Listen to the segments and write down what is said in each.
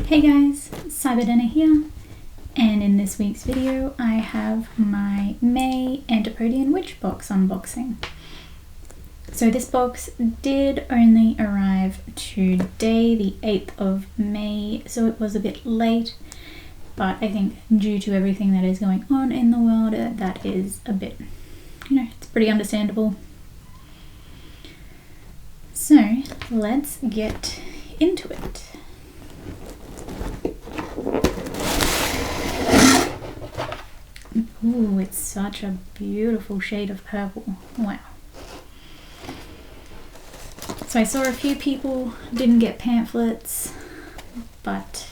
Hey guys, Cyberdena here, and in this week's video I have my May Antipodean Witch box unboxing. So this box did only arrive today, the 8th of May, so it was a bit late, but I think due to everything that is going on in the world, that is a bit, it's pretty understandable. So let's get into it. Ooh, it's such a beautiful shade of purple. Wow. So I saw a few people didn't get pamphlets, but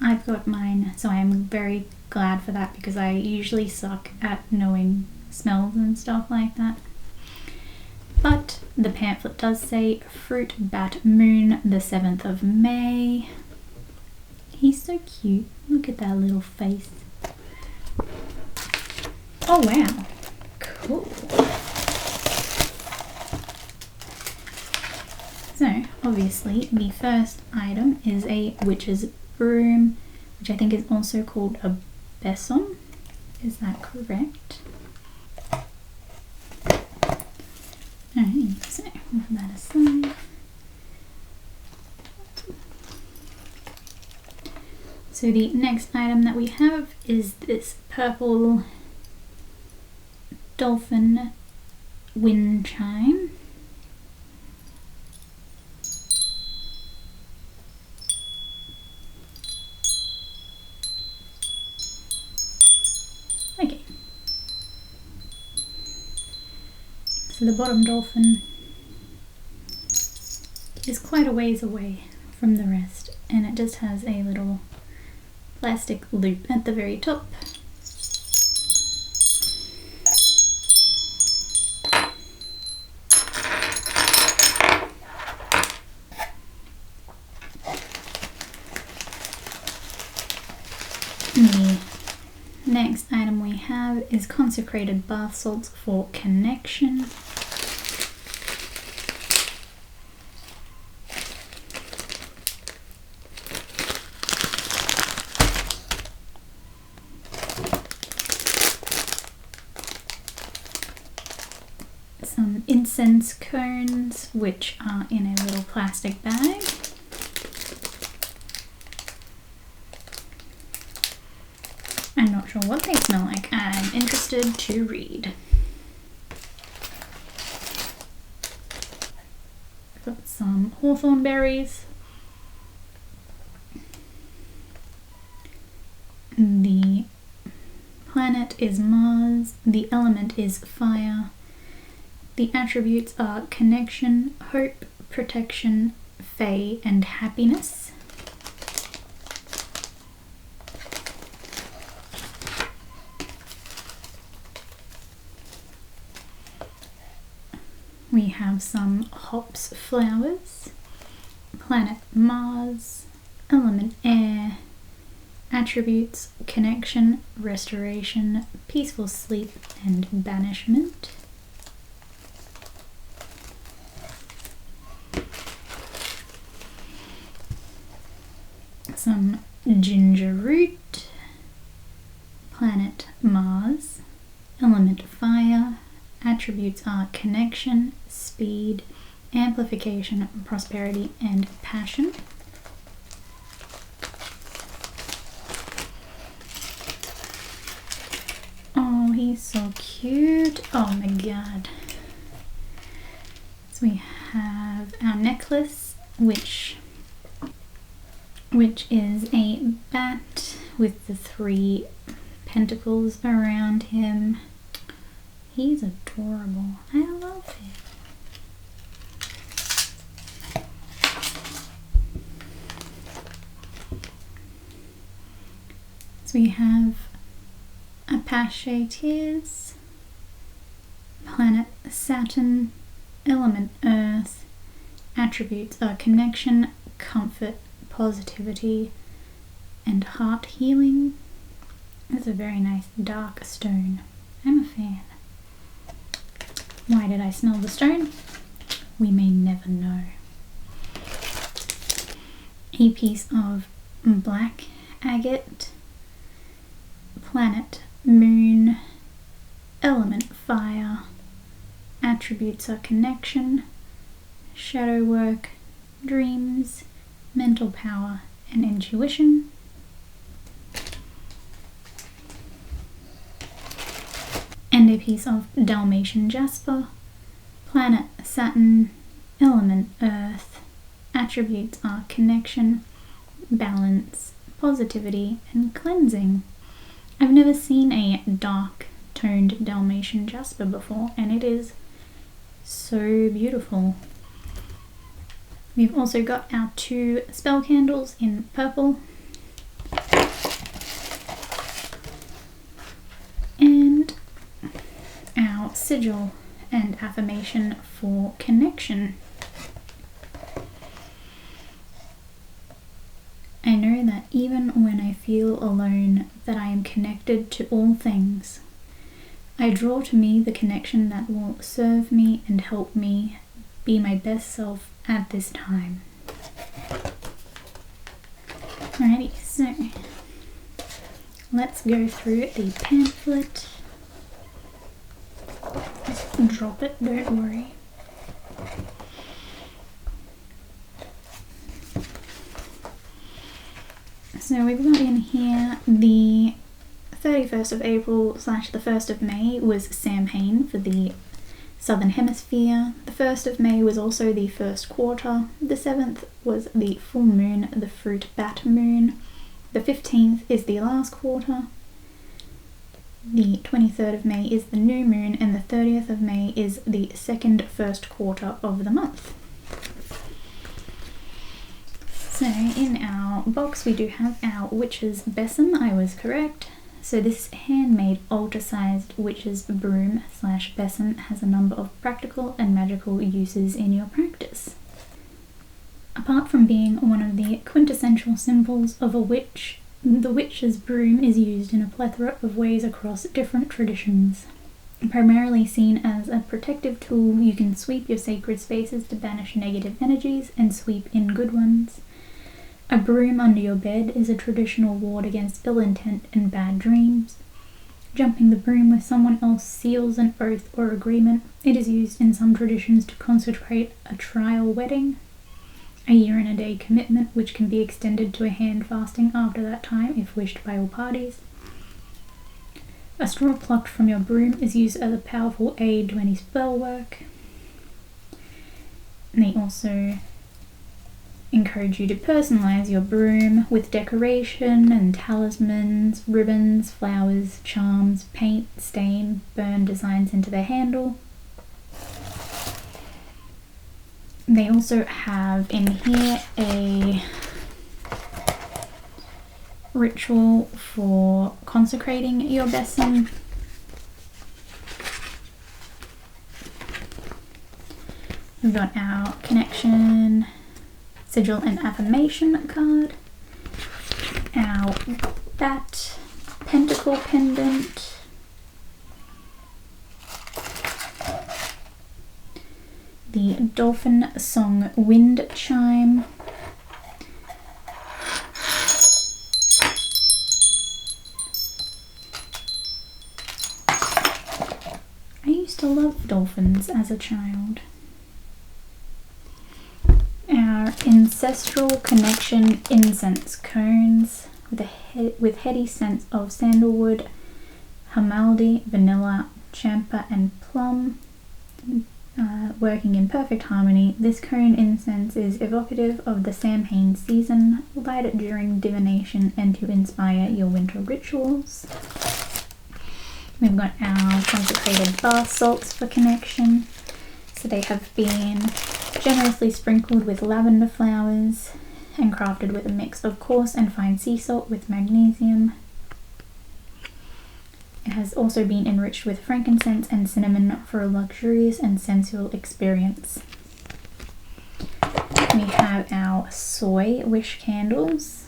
I've got mine, so I am very glad for that because I usually suck at knowing smells and stuff like that. But the pamphlet does say Fruit Bat Moon, the 7th of May. He's so cute. Look at that little face. Oh wow, cool. So obviously the first item is a witch's broom, which I think is also called a besom. Is that correct? Alright, so move that aside. So the next item that we have is this purple Dolphin wind chime. Okay. So the bottom dolphin is quite a ways away from the rest, and it just has a little plastic loop at the very top. The next item we have is Consecrated bath salts for connection. Some incense cones, which are in a little plastic bag. I'm not sure what they smell like. I'm interested to read. I've got some hawthorn berries. The planet is Mars. The element is fire. The attributes are connection, hope, protection, fae, and happiness. We have some hops flowers, planet Mars, element air, attributes, connection, restoration, peaceful sleep, and banishment. Some ginger root, planet Mars, element fire, attributes are connection, speed, amplification, prosperity, and passion. Oh, he's so cute. Oh my god. So we have our necklace, which is a bat with the 3 pentacles around him. He's adorable. I love him. So we have Apache Tears, planet Saturn, element Earth, attributes are connection, comfort, positivity, and heart healing. That's a very nice dark stone. I'm a fan. Why did I smell the stone? We may never know. a piece of black agate, planet moon, element fire, attributes are connection, shadow work, dreams, mental power, and intuition. And a piece of Dalmatian jasper, planet Saturn, element earth, attributes are connection, balance, positivity, and cleansing. I've never seen a dark toned Dalmatian jasper before, and it is so beautiful. We've also got our 2 spell candles in purple. And our sigil and affirmation for connection. I know that even when I feel alone, that I am connected to all things. I draw to me the connection that will serve me and help me be my best self at this time. Alrighty, so let's go through the pamphlet. Just drop it, don't worry. So we've got in here the 31st of April / the 1st of May was Samhain for the Southern Hemisphere. The 1st of May was also the first quarter. The 7th was the full moon, the fruit bat moon. The 15th is the last quarter. The 23rd of May is the new moon, and the 30th of May is the second first quarter of the month. So in our box we do have our witch's besom. I was correct. So this handmade altar-sized witch's broom / besom has a number of practical and magical uses in your practice. Apart from being one of the quintessential symbols of a witch, the witch's broom is used in a plethora of ways across different traditions. Primarily seen as a protective tool, you can sweep your sacred spaces to banish negative energies and sweep in good ones. A broom under your bed is a traditional ward against ill intent and bad dreams. Jumping the broom with someone else seals an oath or agreement. It is used in some traditions to consecrate a trial wedding, a year and a day commitment which can be extended to a hand fasting after that time if wished by all parties. A straw plucked from your broom is used as a powerful aid to any spell work. And they also encourage you to personalize your broom with decoration and talismans, ribbons, flowers, charms, paint, stain, burn designs into the handle. They also have in here a ritual for consecrating your besom. We've got our connection, sigil and affirmation card, our bat pentacle pendant, the Dolphin song wind chime, I used to love dolphins as a child. Our Ancestral Connection Incense Cones with heady scents of sandalwood, hamaldi, vanilla, champa and plum. Working in perfect harmony, this cone incense is evocative of the Samhain season. Light it during divination and to inspire your winter rituals. We've got our consecrated bath salts for connection. So they have been generously sprinkled with lavender flowers and crafted with a mix of coarse and fine sea salt with magnesium. It has also been enriched with frankincense and cinnamon for a luxurious and sensual experience. We have our soy wish candles.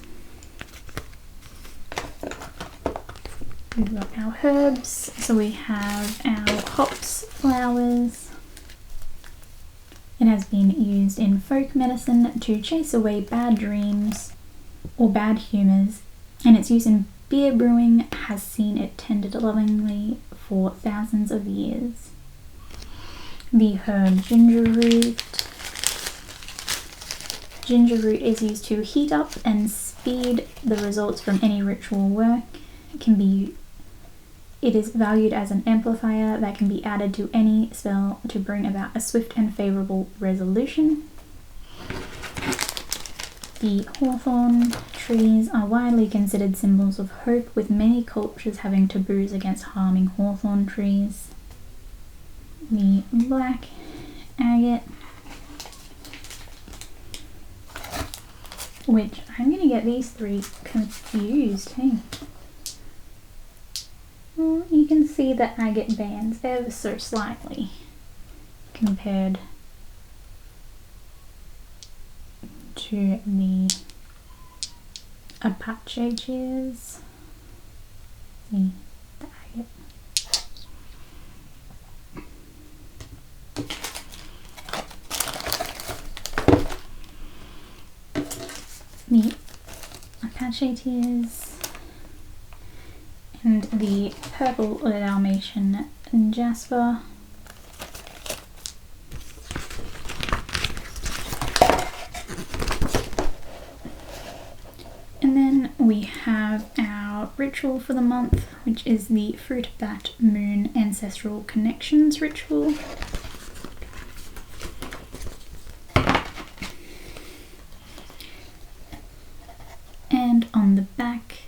We've got our herbs. So we have our hops, flowers, It has been used in folk medicine to chase away bad dreams or bad humours, and its use in beer brewing has seen it tended lovingly for thousands of years. The herb ginger root. Ginger root is used to heat up and speed the results from any ritual work. It is valued as an amplifier that can be added to any spell to bring about a swift and favourable resolution. The hawthorn trees are widely considered symbols of hope, with many cultures having taboos against harming hawthorn trees. The black agate, which I'm going to get these three confused, hey? Well, you can see the agate bands ever so slightly compared to the Apache cheers. The agate. The Apache tears and the purple Dalmatian jasper. And then we have our ritual for the month, which is the Fruit Bat Moon Ancestral Connections ritual. And on the back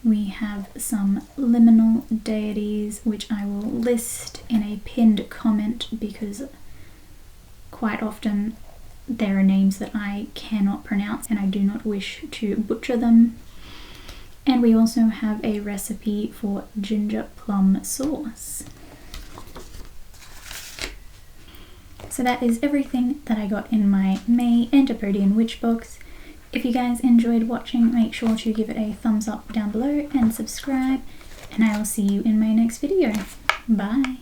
we have some liminal deities, which I will list in a pinned comment because quite often there are names that I cannot pronounce and I do not wish to butcher them. And we also have a recipe for ginger plum sauce. So that is everything that I got in my May Antipodean witch box. If you guys enjoyed watching, make sure to give it a thumbs up down below and subscribe, and I will see you in my next video. Bye!